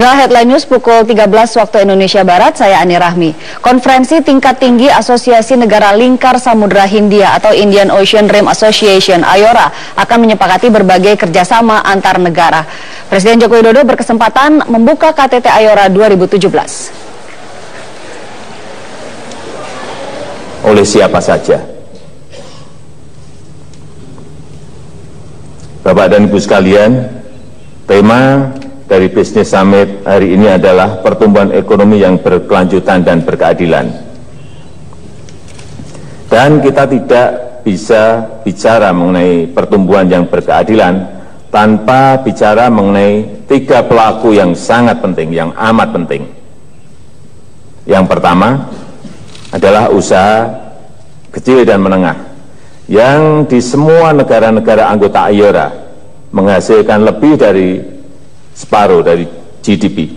Inilah headline news pukul 13 waktu Indonesia Barat, saya Ani Rahmi. Konferensi tingkat tinggi Asosiasi Negara Lingkar Samudra Hindia atau Indian Ocean Rim Association (IORA) akan menyepakati berbagai kerjasama antar negara. Presiden Joko Widodo berkesempatan membuka KTT IORA 2017. Oleh siapa saja. Bapak dan Ibu sekalian, tema dari Business Summit hari ini adalah pertumbuhan ekonomi yang berkelanjutan dan berkeadilan. Dan kita tidak bisa bicara mengenai pertumbuhan yang berkeadilan tanpa bicara mengenai tiga pelaku yang sangat penting, yang amat penting. Yang pertama adalah usaha kecil dan menengah yang di semua negara-negara anggota IORA menghasilkan lebih dari separuh dari GDP,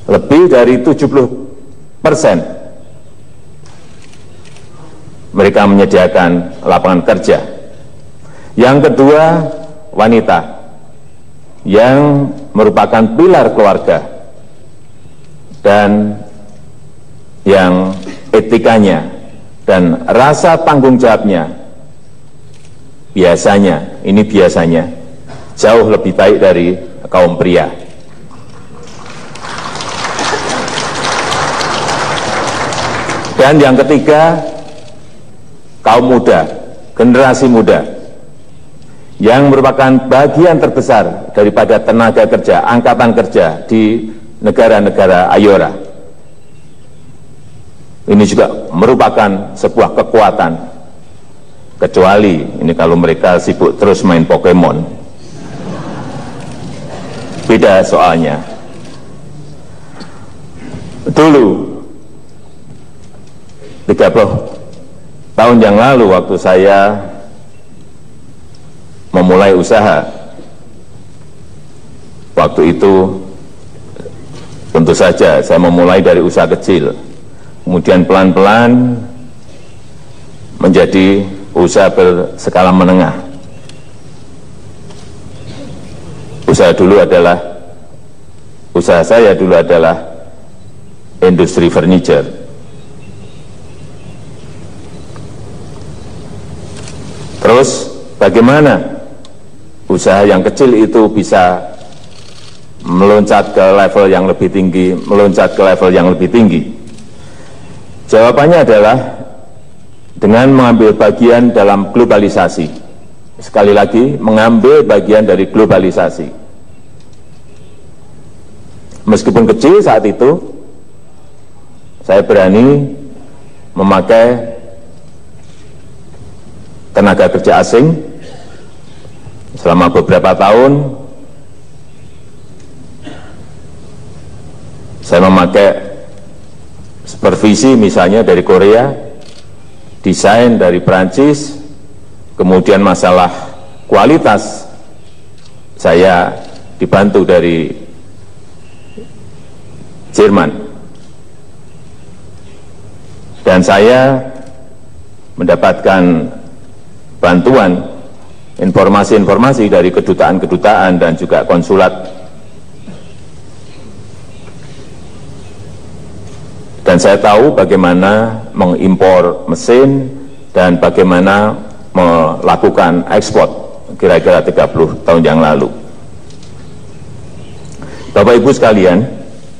lebih dari 70% mereka menyediakan lapangan kerja. Yang kedua, wanita yang merupakan pilar keluarga dan yang etikanya dan rasa tanggung jawabnya biasanya jauh lebih baik dari kaum pria. Dan yang ketiga, kaum muda, generasi muda yang merupakan bagian terbesar daripada tenaga kerja, angkatan kerja di negara-negara IORA. Ini juga merupakan sebuah kekuatan, kecuali ini kalau mereka sibuk terus main Pokemon. Beda soalnya. Dulu 30 tahun yang lalu waktu saya memulai usaha, waktu itu tentu saja saya memulai dari usaha kecil, kemudian pelan-pelan menjadi usaha berskala menengah. Usaha saya dulu adalah industri furniture. Terus bagaimana usaha yang kecil itu bisa meloncat ke level yang lebih tinggi, Jawabannya adalah dengan mengambil bagian dalam globalisasi. Sekali lagi, mengambil bagian dari globalisasi. Meskipun kecil saat itu, saya berani memakai tenaga kerja asing selama beberapa tahun. Saya memakai supervisi misalnya dari Korea, desain dari Perancis, kemudian masalah kualitas saya dibantu dari Jerman. Dan saya mendapatkan bantuan informasi-informasi dari kedutaan-kedutaan dan juga konsulat. Dan saya tahu bagaimana mengimpor mesin dan bagaimana melakukan ekspor kira-kira 30 tahun yang lalu. Bapak Ibu sekalian,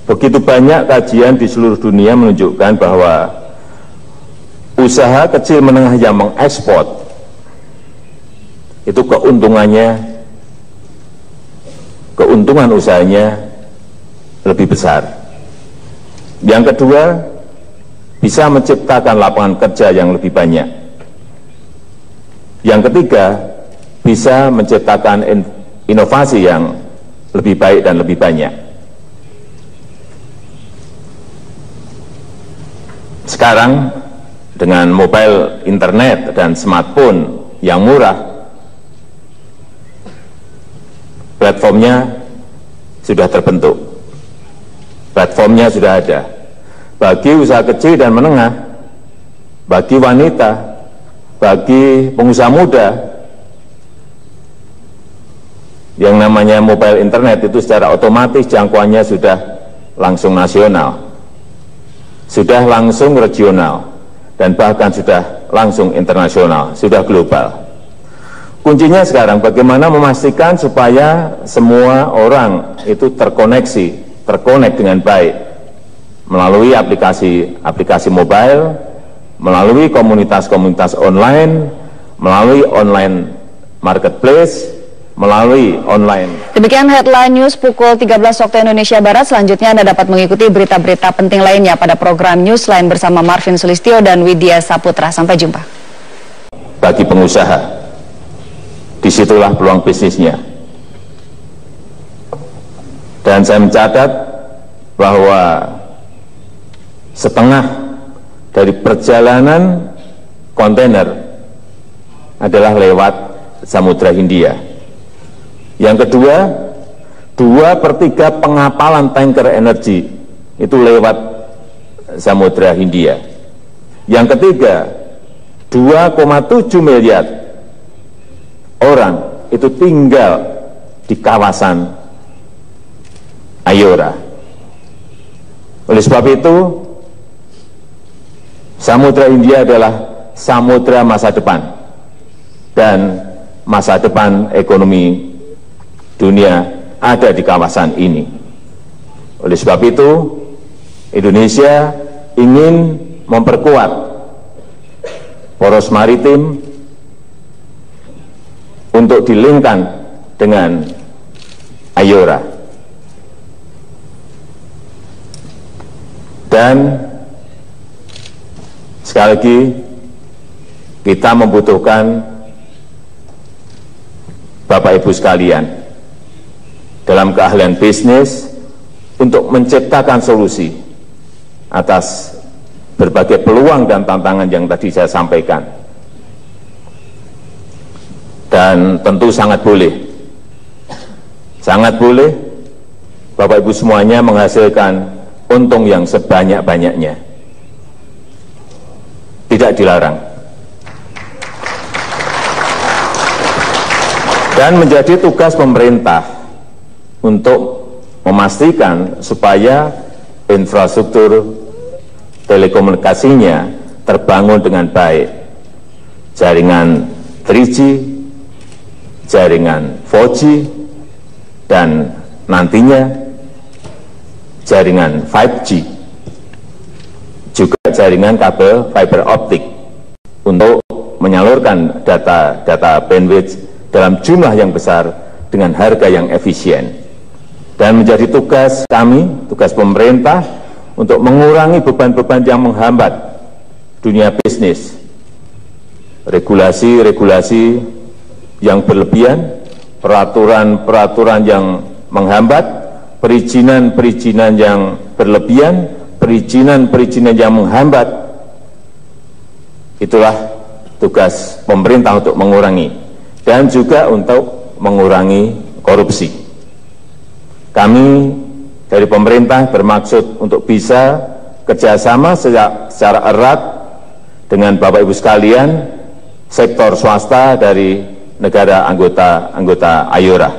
begitu banyak kajian di seluruh dunia menunjukkan bahwa usaha kecil menengah yang mengekspor itu keuntungan usahanya lebih besar. Yang kedua, bisa menciptakan lapangan kerja yang lebih banyak. Yang ketiga, bisa menciptakan inovasi yang lebih baik dan lebih banyak. Sekarang dengan mobile internet dan smartphone yang murah, platformnya sudah terbentuk, platformnya sudah ada. Bagi usaha kecil dan menengah, bagi wanita, bagi pengusaha muda, Yang namanya mobile internet itu secara otomatis jangkauannya sudah langsung nasional, sudah langsung regional, dan bahkan sudah langsung internasional, sudah global. Kuncinya sekarang bagaimana memastikan supaya semua orang itu terkonek dengan baik melalui aplikasi mobile, melalui komunitas-komunitas online, melalui online marketplace, melalui online. Demikian headline news pukul 13 waktu Indonesia Barat. Selanjutnya Anda dapat mengikuti berita-berita penting lainnya pada program Newsline bersama Marvin Sulistyo dan Widya Saputra. Sampai jumpa. Bagi pengusaha, disitulah peluang bisnisnya. Dan saya mencatat bahwa setengah dari perjalanan kontainer adalah lewat Samudra Hindia. Yang kedua, 2/3 pengapalan tanker energi itu lewat Samudra Hindia. Yang ketiga, 2,7 miliar orang itu tinggal di kawasan Ayora. Oleh sebab itu, Samudra Hindia adalah samudra masa depan dan masa depan ekonomi dunia ada di kawasan ini. Oleh sebab itu, Indonesia ingin memperkuat poros maritim untuk dilingkan dengan Ayora. Dan sekali lagi kita membutuhkan Bapak Ibu sekalian dalam keahlian bisnis untuk menciptakan solusi atas berbagai peluang dan tantangan yang tadi saya sampaikan. Dan tentu sangat boleh Bapak Ibu semuanya menghasilkan untung yang sebanyak-banyaknya. Tidak dilarang. Dan menjadi tugas pemerintah untuk memastikan supaya infrastruktur telekomunikasinya terbangun dengan baik. Jaringan 3G, jaringan 4G, dan nantinya jaringan 5G, juga jaringan kabel fiber optik untuk menyalurkan data bandwidth dalam jumlah yang besar dengan harga yang efisien. Dan menjadi tugas kami, tugas pemerintah untuk mengurangi beban-beban yang menghambat dunia bisnis. Regulasi-regulasi yang berlebihan, peraturan-peraturan yang menghambat, perizinan-perizinan yang berlebihan, perizinan-perizinan yang menghambat. Itulah tugas pemerintah untuk mengurangi dan juga untuk mengurangi korupsi. Kami dari pemerintah bermaksud untuk bisa kerjasama secara erat dengan Bapak Ibu sekalian, sektor swasta dari negara anggota Ayora,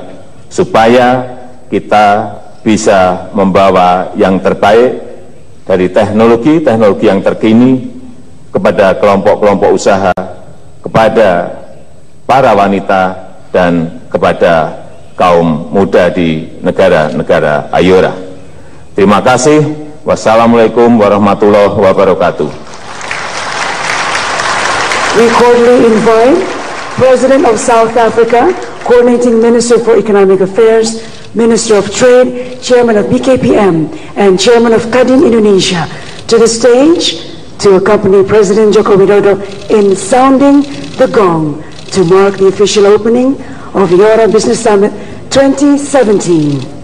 supaya kita bisa membawa yang terbaik dari teknologi yang terkini kepada kelompok-kelompok usaha, kepada para wanita, dan kepada kaum muda di negara-negara Ayora. Terima kasih. Wassalamualaikum warahmatullahi wabarakatuh. We cordially invite President of South Africa, Coordinating Minister for Economic Affairs, Minister of Trade, Chairman of BKPM, and Chairman of Kadin Indonesia to the stage to accompany President Joko Widodo in sounding the gong to mark the official opening of Ayora Business Summit 2017.